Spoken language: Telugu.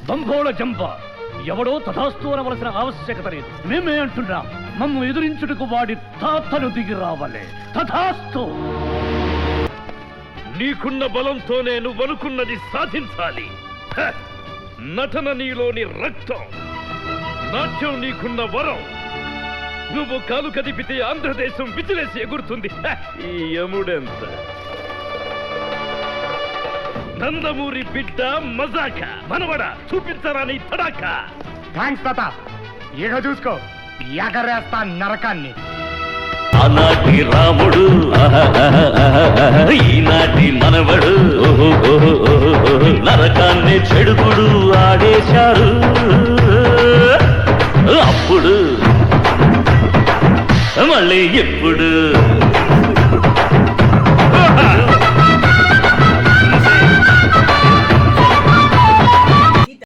దంభోళ జంప ఎవడో తథాస్తు అనవలసిన ఆవశ్యకత లేదు. మేమే అంటున్నాం, మమ్ము ఎదురించుటకు వాడి తాతలు దిగి రావాలే. తథాస్తు. నీకున్న బలంతోనే నువ్వనుకున్నది సాధించాలి. నటన నీలోని రక్తం, నాట్యం నీకున్న వరం. నువ్వు కాలు కదిపితే ఆంధ్రదేశం విచిలేసి ఎగురుతుంది. ఈ యముడెంత నందమూరి బిడ్డ మజాక మనవడ చూపించరా నీ తడాక. థ్యాంక్స్ తాత. ఇక చూసుకో ఎగరేస్తా నరకాన్ని. ఆనాటి రాముడు ఈనాటి మనవడు నరకాన్ని చెడుగుడు ఆడేశారు. అప్పుడు మళ్ళీ ఎప్పుడు